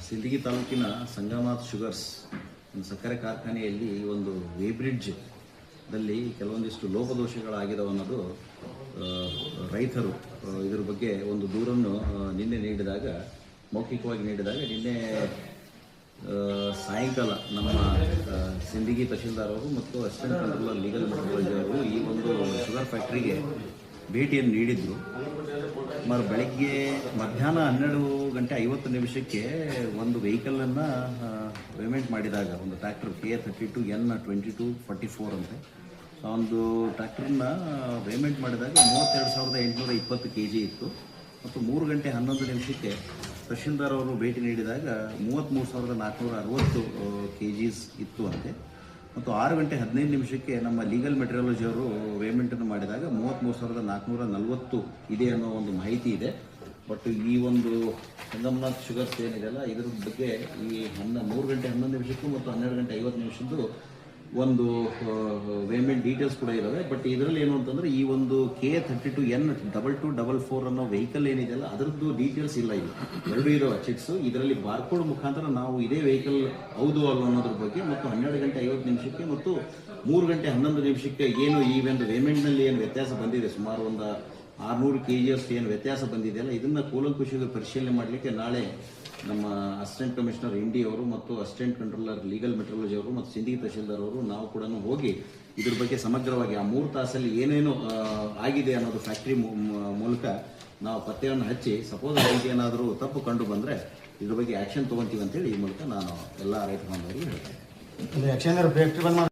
ಸಿಂದಗಿ ತಾಲೂಕಿನ ಸಂಗಮಾತ್ ಶುಗರ್ಸ್ ಒಂದು ಸಕ್ಕರೆ ಕಾರ್ಖಾನೆಯಲ್ಲಿ ಒಂದು ವೇಬ್ರಿಡ್ಜ್ ದಲ್ಲಿ ಕೆಲವೊಂದಿಷ್ಟು ಲೋಪದೋಷಗಳಾಗಿದ್ದಾವೆ ಅನ್ನೋದು ರೈತರು ಇದರ ಬಗ್ಗೆ ಒಂದು ದೂರನ್ನು ನಿನ್ನೆ ನೀಡಿದಾಗ ಮೌಖಿಕವಾಗಿ ನೀಡಿದಾಗ ನಿನ್ನೆ ಸಾಯಂಕಾಲ ನಮ್ಮ ಸಿಂದಗಿ ತಹಶೀಲ್ದಾರ್ ಅವರು ಮತ್ತು ಅಸಿಸ್ಟೆಂಟ್ ಕಂಟ್ರೋಲರ್ ಲೀಗಲ್ ಮೆಟ್ರಾಲಜಿ ಅವರು ಈ ಒಂದು ಶುಗರ್ ಫ್ಯಾಕ್ಟ್ರಿಗೆ ಭೇಟಿಯನ್ನು ನೀಡಿದ್ರು. ಬೆಳಗ್ಗೆ ಮಧ್ಯಾಹ್ನ 12:50 ಒಂದು ವೆಹಿಕಲನ್ನು ಪೇಮೆಂಟ್ ಮಾಡಿದಾಗ ಒಂದು ಟ್ರ್ಯಾಕ್ಟರ್ KA32N 2244 ಅಂತೆ ಒಂದು ಟ್ರ್ಯಾಕ್ಟರ್ನ ಪೇಮೆಂಟ್ ಮಾಡಿದಾಗ 32,820 kg ಇತ್ತು ಮತ್ತು 3:11 ತಹಶೀಲ್ದಾರ್ ಅವರು ಭೇಟಿ ನೀಡಿದಾಗ 33,460 kg ಇತ್ತು ಅಂತೆ ಮತ್ತು 6:15 ನಮ್ಮ ಲೀಗಲ್ ಮೆಟ್ರಾಲಜಿ ಅವರು ಪೇಮೆಂಟನ್ನು ಮಾಡಿದಾಗ 33,440 ಇದೆ ಅನ್ನೋ ಒಂದು ಮಾಹಿತಿ ಇದೆ. ಬಟ್ ಈ ಒಂದು ಸಂಗಮನಾಥ್ ಶುಗರ್ಸ್ ಏನಿದೆಯಲ್ಲ ಇದ್ರ ಬಗ್ಗೆ ಈ 3:11 ಮತ್ತು 12:50 ಒಂದು ಪೇಮೆಂಟ್ ಡೀಟೇಲ್ಸ್ ಕೂಡ ಇದ್ದಾವೆ. ಬಟ್ ಇದರಲ್ಲಿ ಏನು ಅಂತಂದ್ರೆ ಈ ಒಂದು KA32N 2244 ಅನ್ನೋ ವೆಹಿಕಲ್ ಏನಿದೆಯಲ್ಲ ಅದರದ್ದು ಡೀಟೇಲ್ಸ್ ಇಲ್ಲ. ಇದು ಎರಡು ಇದಾವೆ ಚಿಟ್ಸ್. ಇದರಲ್ಲಿ ಬಾರ್ಕೋಡ್ ಮುಖಾಂತರ ನಾವು ಇದೇ ವೆಹಿಕಲ್ ಹೌದು ಅಲ್ಲ ಅನ್ನೋದ್ರ ಬಗ್ಗೆ ಮತ್ತು 12:50 ಮತ್ತು 3:11 ಏನು ಈ ಒಂದು ಪೇಮೆಂಟ್ನಲ್ಲಿ ಏನು ವ್ಯತ್ಯಾಸ ಬಂದಿದೆ, ಸುಮಾರು ಒಂದು 600 kg ಅಷ್ಟು ಏನು ವ್ಯತ್ಯಾಸ ಬಂದಿದೆಯಲ್ಲ ಇದನ್ನ ಕೂಲಂಕುಷವಾಗಿ ಪರಿಶೀಲನೆ ಮಾಡಲಿಕ್ಕೆ ನಾಳೆ ನಮ್ಮ ಅಸಿಸ್ಟೆಂಟ್ ಕಮಿಷನರ್ ಇಂಡಿ ಅವರು ಮತ್ತು ಅಸಿಸ್ಟೆಂಟ್ ಕಂಟ್ರೋಲರ್ ಲೀಗಲ್ ಮೆಟ್ರಾಲಜಿ ಅವರು ಮತ್ತು ಸಿಂದಗಿ ತಹಶೀಲ್ದಾರ್ ಅವರು ನಾವು ಕೂಡ ಹೋಗಿ ಇದ್ರ ಬಗ್ಗೆ ಸಮಗ್ರವಾಗಿ ಆ 3 ತಾಸಲ್ಲಿ ಏನೇನು ಆಗಿದೆ ಅನ್ನೋದು ಫ್ಯಾಕ್ಟ್ರಿ ಮೂಲಕ ನಾವು ಪತ್ತೆಯನ್ನು ಹಚ್ಚಿ ಸಪೋಸ್ ಏನಾದರೂ ತಪ್ಪು ಕಂಡು ಬಂದರೆ ಇದ್ರ ಬಗ್ಗೆ ಆಕ್ಷನ್ ತಗೊಂತೀವಿ ಅಂತೇಳಿ ಈ ಮೂಲಕ ನಾನು ಎಲ್ಲ ರೈತ ಬಾಂಧವರಿಗೆ ಹೇಳ್ತೇನೆ.